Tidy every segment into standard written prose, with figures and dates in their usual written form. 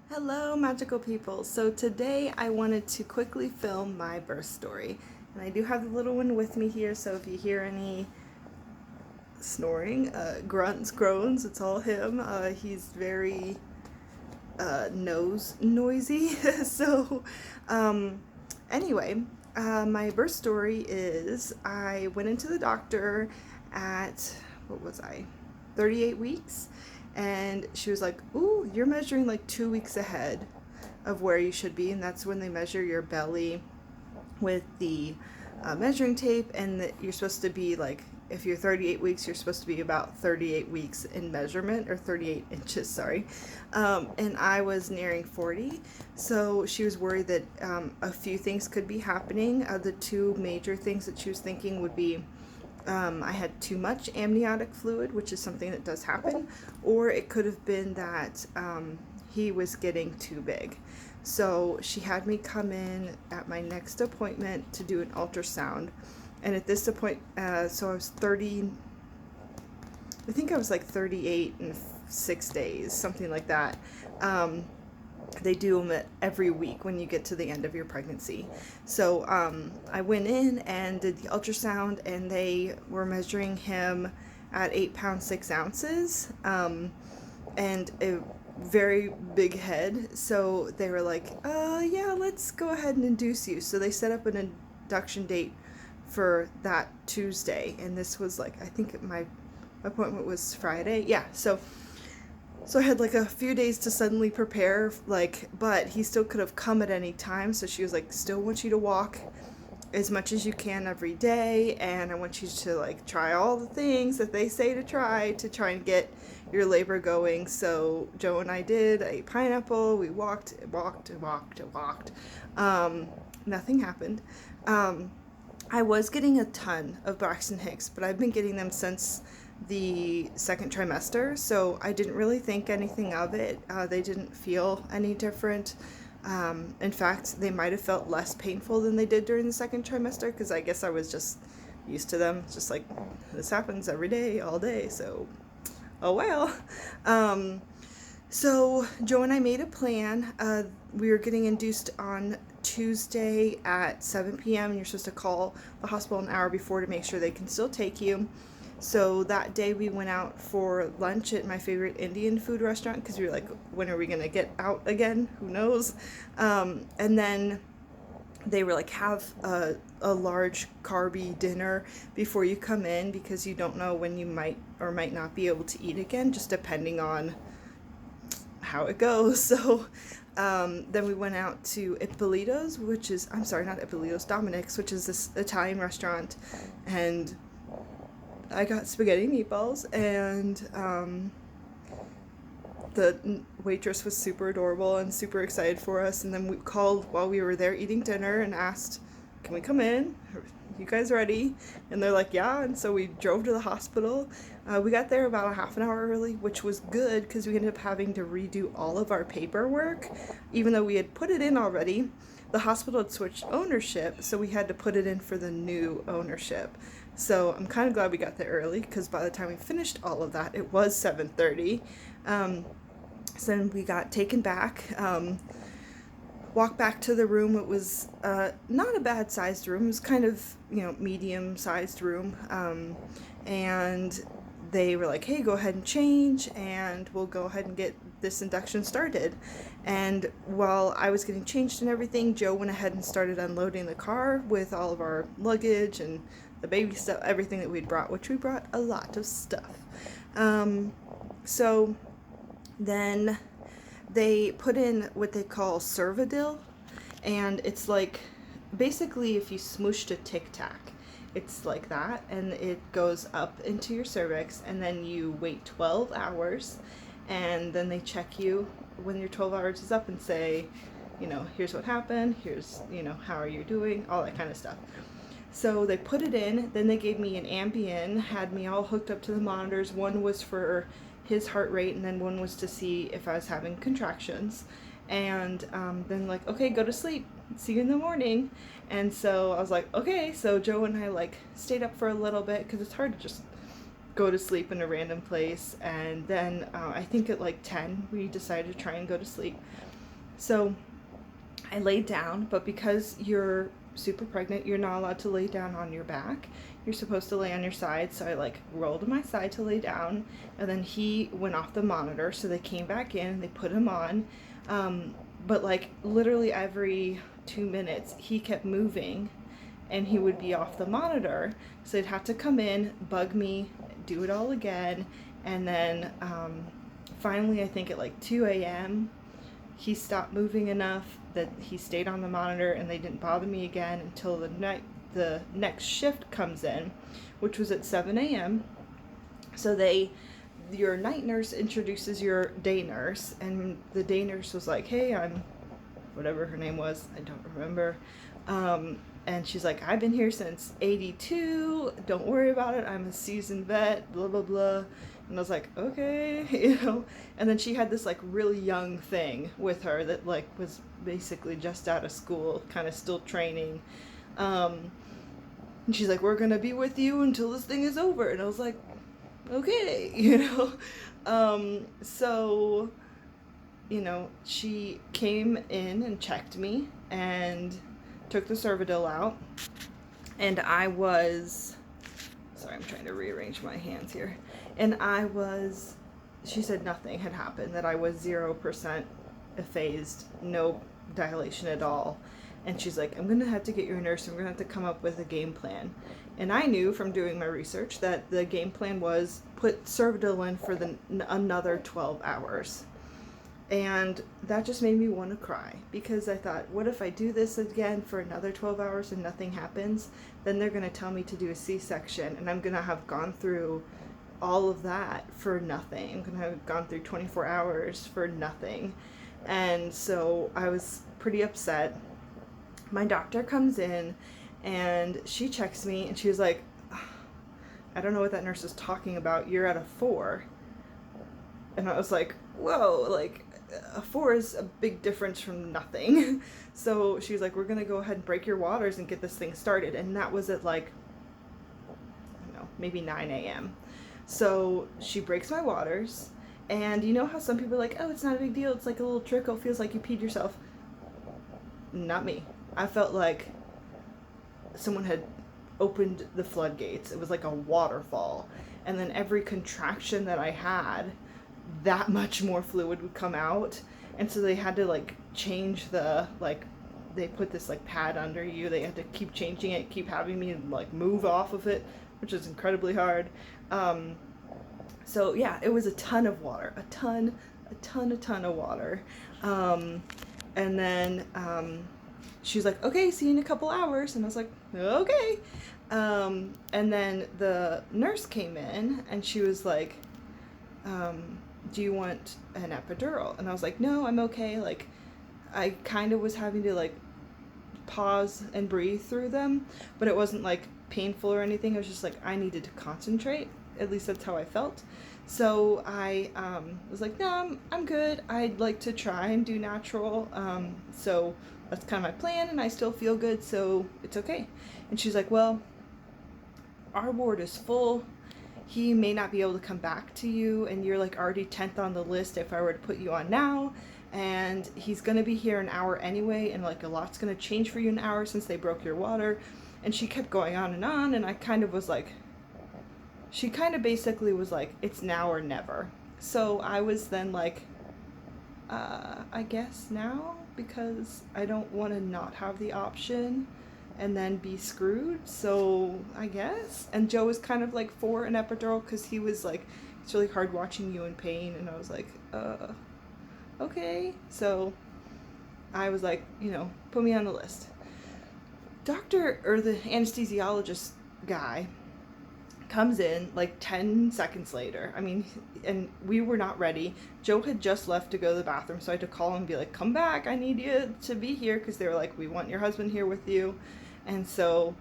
Hello, magical people. So today I wanted to quickly film my birth story. And I do have the little one with me here, so if you hear any snoring, grunts, groans, it's all him. He's very nose noisy. so, um, anyway, my birth story is I went into the doctor at, what was I, 38 weeks? And she was like, "Ooh, you're measuring like 2 weeks ahead of where you should be." And that's when they measure your belly with the measuring tape, and that you're supposed to be like, if you're 38 weeks, you're supposed to be about 38 weeks in measurement, or 38 inches, sorry. And I was nearing 40, so she was worried that a few things could be happening. The two major things that she was thinking would be I had too much amniotic fluid, which is something that does happen, or it could have been that he was getting too big. So she had me come in at my next appointment to do an ultrasound. And at this point, so I was 30, I think I was like 38 and 6 days, something like that. They do them every week when you get to the end of your pregnancy. So I went in and did the ultrasound, and they were measuring him at 8 pounds 6 ounces, and a very big head. So they were like, yeah, let's go ahead and induce you. So they set up an induction date for that Tuesday, and this was like, I think my appointment was Friday. Yeah, so I had like a few days to suddenly prepare, like, but he still could have come at any time. So she was like, "Still want you to walk as much as you can every day, and I want you to like try all the things that they say to try and get your labor going." So Joe and I did a pineapple. We walked. Nothing happened. I was getting a ton of Braxton Hicks, but I've been getting them since the second trimester, so I didn't really think anything of it. They didn't feel any different. In fact, they might have felt less painful than they did during the second trimester, because I guess I was just used to them. It's just like, this happens every day, all day, so oh well. Um, so Joe and I made a plan. We were getting induced on Tuesday at 7 p.m. and you're supposed to call the hospital an hour before to make sure they can still take you. So that day we went out for lunch at my favorite Indian food restaurant, because we were like, when are we gonna get out again? Who knows? And then they were like, have a large carby dinner before you come in, because you don't know when you might or might not be able to eat again, just depending on how it goes. So then we went out to Ippolito's, which is, I'm sorry, not Ippolito's, Dominic's, which is this Italian restaurant. And I got spaghetti meatballs, and the waitress was super adorable and super excited for us. And then we called while we were there eating dinner and asked, "Can we come in? Are you guys ready?" And they're like, "Yeah." And so we drove to the hospital. We got there about a half an hour early, which was good because we ended up having to redo all of our paperwork, even though we had put it in already. The hospital had switched ownership, so we had to put it in for the new ownership. So I'm kind of glad we got there early, because by the time we finished all of that, it was 7:30. So then we got taken back, walked back to the room. It was not a bad sized room. It was kind of, medium sized room. And they were like, "Hey, go ahead and change, and we'll go ahead and get this induction started." And while I was getting changed and everything, Joe went ahead and started unloading the car with all of our luggage and the baby stuff, everything that we'd brought, which we brought a lot of stuff. So then they put in what they call Cervidil, and it's like, basically, if you smooshed a Tic Tac, it's like that, and it goes up into your cervix, and then you wait 12 hours, and then they check you when your 12 hours is up and say, here's what happened, here's, how are you doing, all that kind of stuff. So they put it in, then they gave me an Ambien, had me all hooked up to the monitors. One was for his heart rate, and then one was to see if I was having contractions. And then like, "Okay, go to sleep, see you in the morning." And so I was like, okay. So Joe and I like stayed up for a little bit, because it's hard to just go to sleep in a random place. And then I think at like 10 we decided to try and go to sleep. So I laid down, but because you're super pregnant, you're not allowed to lay down on your back. You're supposed to lay on your side. So I like rolled to my side to lay down, and then he went off the monitor. So they came back in and they put him on. But like literally every 2 minutes, he kept moving and he would be off the monitor. So they'd have to come in, bug me, do it all again. And then finally, I think at like 2 a.m., he stopped moving enough that he stayed on the monitor, and they didn't bother me again until the next shift comes in, which was at 7 a.m. So your night nurse introduces your day nurse, and the day nurse was like, hey, I'm whatever her name was, I don't remember. And she's like, I've been here since 82, don't worry about it, I'm a seasoned vet, blah, blah, blah. And I was like, okay, you know. And then she had this like really young thing with her that like was basically just out of school, kind of still training. And she's like, we're gonna be with you until this thing is over. And I was like, okay, you know. So, you know, she came in and checked me and took the Cervidil out. And I was, sorry, I'm trying to rearrange my hands here. And she said nothing had happened, that I was 0% effaced, no dilation at all. And she's like, I'm going to have to get your nurse, and we're going to have to come up with a game plan. And I knew from doing my research that the game plan was put Cervidil in for another 12 hours. And that just made me want to cry, because I thought, what if I do this again for another 12 hours and nothing happens? Then they're going to tell me to do a C-section, and I'm going to have gone through all of that for nothing. I'm going to have gone through 24 hours for nothing. And so I was pretty upset. My doctor comes in and she checks me, and she was like, I don't know what that nurse is talking about. You're at a 4. And I was like, whoa, like a 4 is a big difference from nothing. So she was like, we're going to go ahead and break your waters and get this thing started. And that was at like, I don't know, maybe 9 a.m. So she breaks my waters, and you know how some people are like, oh, it's not a big deal, it's like a little trickle, feels like you peed yourself. Not me. I felt like someone had opened the floodgates. It was like a waterfall. And then every contraction that I had, that much more fluid would come out. And so they had to like change they put this like pad under you. They had to keep changing it, keep having me like move off of it, which is incredibly hard. So yeah, it was a ton of water, a ton of water. And then she was like, okay, see you in a couple hours. And I was like, okay. And then the nurse came in, and she was like, do you want an epidural? And I was like, no, I'm okay. Like, I kind of was having to like pause and breathe through them, but it wasn't like painful or anything. It was just like I needed to concentrate. At least that's how I felt. So I was like, no, I'm good. I'd like to try and do natural. So that's kind of my plan, and I still feel good, so it's okay. And she's like, well, our ward is full. He may not be able to come back to you, and you're like already 10th on the list if I were to put you on now. And he's going to be here an hour anyway, and like a lot's going to change for you in an hour since they broke your water. And she kept going on, and I kind of was like, she kind of basically was like, it's now or never. So I was then like, I guess now, because I don't want to not have the option and then be screwed. So I guess. And Joe was kind of like for an epidural, because he was like, it's really hard watching you in pain. And I was like, okay. So I was like, put me on the list. The anesthesiologist guy comes in like 10 seconds later. I mean, and we were not ready. Joe had just left to go to the bathroom, so I had to call him and be like, come back, I need you to be here, because they were like, we want your husband here with you. And so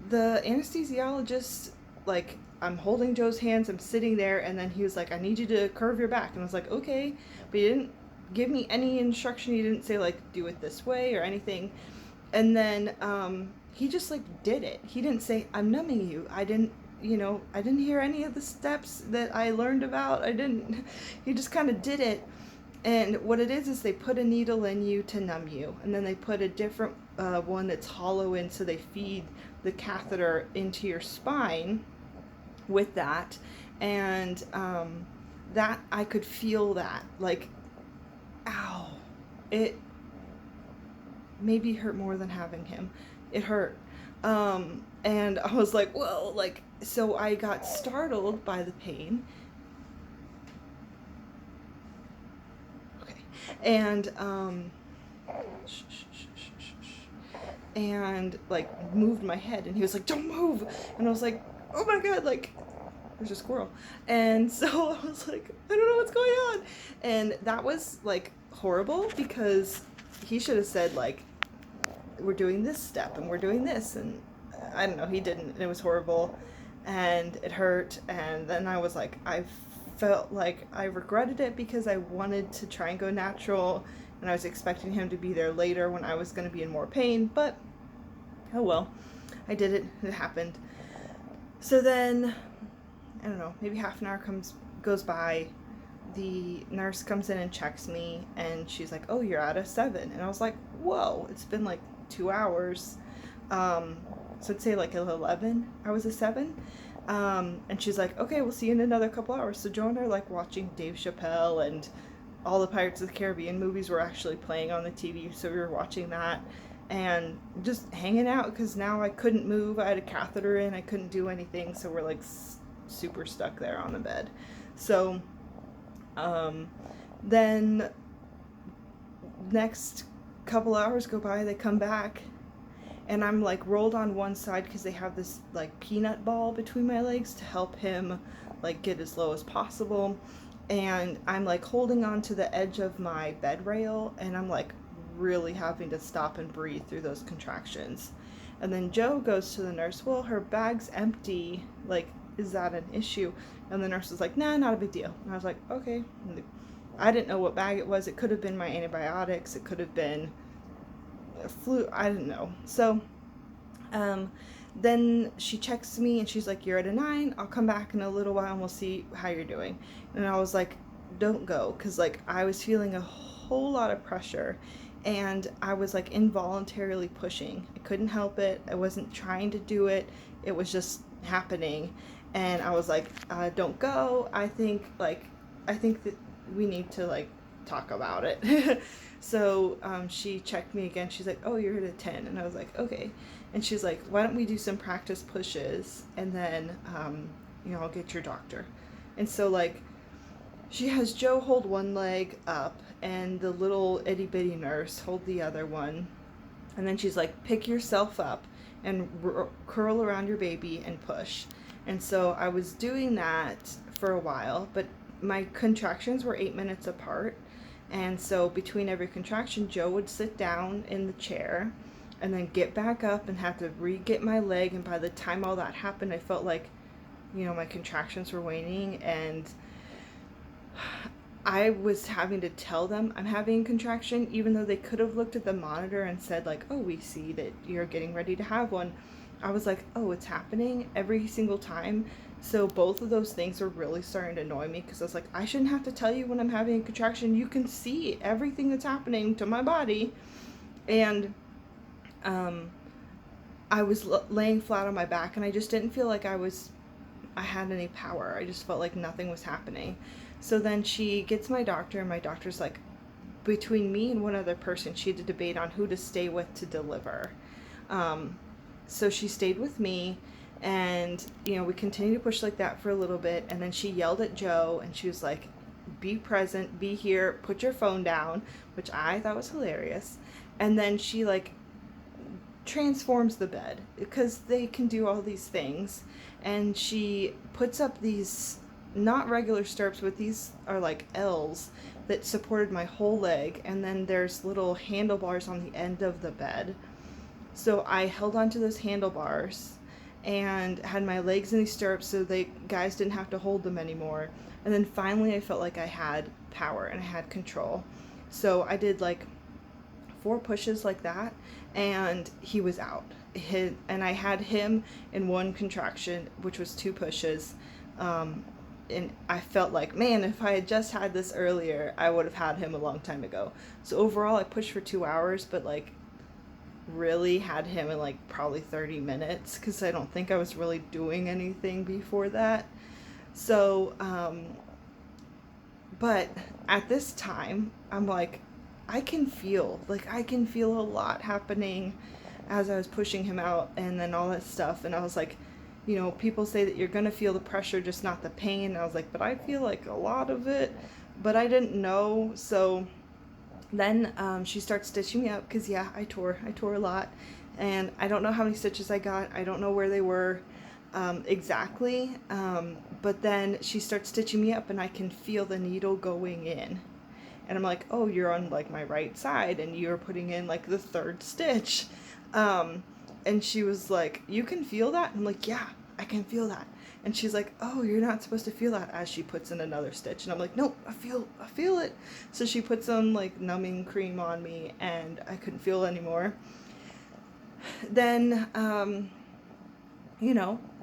the anesthesiologist, like, I'm holding Joe's hands, I'm sitting there, and then he was like, I need you to curve your back. And I was like, okay. But he didn't give me any instruction. He didn't say like, do it this way or anything. And then he just like did it. He didn't say, I'm numbing you. I didn't hear any of the steps that I learned about. He just kind of did it. And what it is they put a needle in you to numb you, and then they put a different one that's hollow in, so they feed the catheter into your spine with that. And that, I could feel that, like, ow. It maybe hurt more than having him. It hurt. And I was like, whoa, like, so I got startled by the pain. Okay. And, and like moved my head, and he was like, don't move. And I was like, oh my God, like, there's a squirrel. And so I was like, I don't know what's going on. And that was like horrible, because he should have said, like, we're doing this step and we're doing this, and I don't know, he didn't, and it was horrible and it hurt. And then I was like, I felt like I regretted it, because I wanted to try and go natural, and I was expecting him to be there later when I was going to be in more pain. But oh well, I did it. It happened. So then, I don't know, maybe half an hour goes by. The nurse comes in and checks me, and she's like, oh, you're at a 7. And I was like, whoa, it's been like 2 hours. So I'd say like 11, I was a 7. And she's like, okay, we'll see you in another couple hours. So Joe and I are like watching Dave Chappelle, and all the Pirates of the Caribbean movies were actually playing on the TV. So we were watching that and just hanging out, because now I couldn't move. I had a catheter in, I couldn't do anything. So we're like super stuck there on the bed. So then next couple hours go by, they come back, and I'm like rolled on one side, because they have this like peanut ball between my legs to help him like get as low as possible. And I'm like holding on to the edge of my bed rail, and I'm like really having to stop and breathe through those contractions. And then Joe goes to the nurse, well, her bag's empty, like, is that an issue? And the nurse was like, nah, not a big deal. And I was like, okay. I didn't know what bag it was. It could have been my antibiotics. It could have been flu. I didn't know. So then she checks me, and she's like, you're at a 9. I'll come back in a little while and we'll see how you're doing. And I was like, don't go. Because like I was feeling a whole lot of pressure, and I was like involuntarily pushing. I couldn't help it. I wasn't trying to do it. It was just happening. And I was like, don't go. I think that we need to like talk about it. So she checked me again. She's like, oh, you're at a 10. And I was like, okay. And she's like, why don't we do some practice pushes, and then I'll get your doctor. And so like she has Joe hold one leg up, and the little itty bitty nurse hold the other one. And then she's like, pick yourself up and curl around your baby and push. And so I was doing that for a while, but my contractions were 8 minutes apart. And so between every contraction, Joe would sit down in the chair and then get back up and have to re-get my leg. And by the time all that happened, I felt like, my contractions were waning, and I was having to tell them I'm having a contraction, even though they could have looked at the monitor and said like, oh, we see that you're getting ready to have one. I was like, oh, it's happening every single time. So both of those things were really starting to annoy me, because I was like, I shouldn't have to tell you when I'm having a contraction. You can see everything that's happening to my body. And I was laying flat on my back, and I just didn't feel like I had any power. I just felt like nothing was happening. So then she gets my doctor, and my doctor's like, between me and one other person, she had a debate on who to stay with to deliver. So she stayed with me, and we continued to push like that for a little bit. And then she yelled at Joe, and she was like, be present, be here, put your phone down, which I thought was hilarious. And then she like transforms the bed, because they can do all these things, and she puts up these not regular stirrups, but these are like L's that supported my whole leg, and then there's little handlebars on the end of the bed. So I held onto those handlebars and had my legs in these stirrups, so guys didn't have to hold them anymore. And then finally I felt like I had power and I had control. So I did like 4 pushes like that, and he was out. And I had him in one contraction, which was 2 pushes. and I felt like, man, if I had just had this earlier, I would have had him a long time ago. So overall, I pushed for 2 hours, but like really had him in like probably 30 minutes because I don't think I was really doing anything before that. So, but at this time, I'm like, I can feel a lot happening as I was pushing him out and then all that stuff. And I was like, people say that you're going to feel the pressure, just not the pain. And I was like, but I feel like a lot of it, but I didn't know. So then she starts stitching me up because, yeah, I tore a lot. And I don't know how many stitches I got. I don't know where they were exactly. But then she starts stitching me up and I can feel the needle going in. And I'm like, oh, you're on like my right side and you're putting in like the third stitch. And she was like, you can feel that? And I'm like, yeah, I can feel that. And she's like, oh, you're not supposed to feel that, as she puts in another stitch. And I'm like, nope, I feel it. So she put some like numbing cream on me and I couldn't feel it anymore. Then,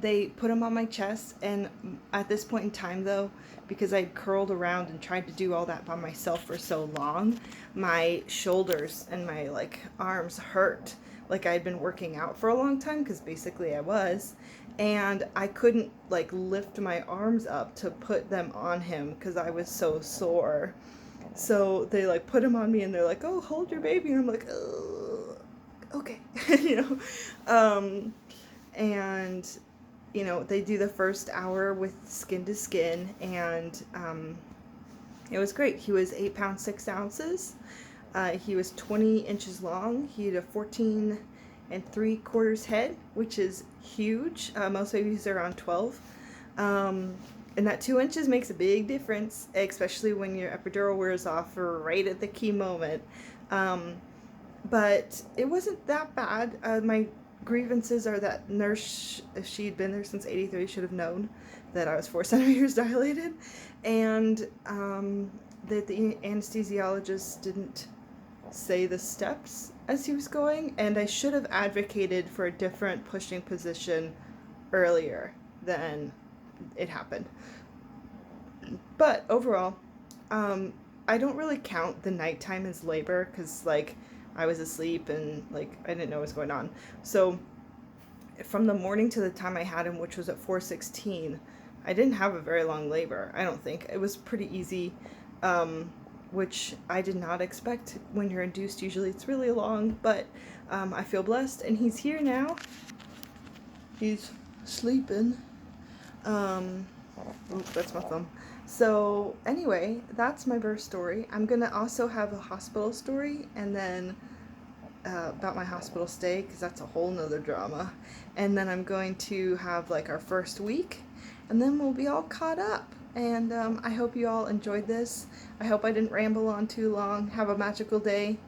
they put them on my chest, and at this point in time though, because I curled around and tried to do all that by myself for so long, my shoulders and my like arms hurt like I'd been working out for a long time, because basically I was, and I couldn't like lift my arms up to put them on him because I was so sore. So they like put him on me and they're like, oh, hold your baby, and I'm like, oh, okay. And they do the first hour with skin to skin, and it was great. He was 8 pounds 6 ounces. He was 20 inches long. He had a 14 3/4 head, which is huge. Most babies are around 12. And that 2 inches makes a big difference, especially when your epidural wears off right at the key moment. But it wasn't that bad. My grievances are that nurse, if she'd been there since 83, should have known that I was 4 centimeters dilated, and that the anesthesiologist didn't say the steps as he was going, and I should have advocated for a different pushing position earlier than it happened. But overall, I don't really count the nighttime as labor because like I was asleep and like I didn't know what was going on. So from the morning to the time I had him, which was at 4:16, I didn't have a very long labor. I don't think. It was pretty easy, which I did not expect. When you're induced, usually it's really long, but I feel blessed, and he's here now. He's sleeping. That's my thumb. So anyway, that's my birth story. I'm gonna also have a hospital story, and then about my hospital stay, because that's a whole nother drama. And then I'm going to have like our first week, and then we'll be all caught up. And I hope you all enjoyed this. I hope I didn't ramble on too long. Have a magical day.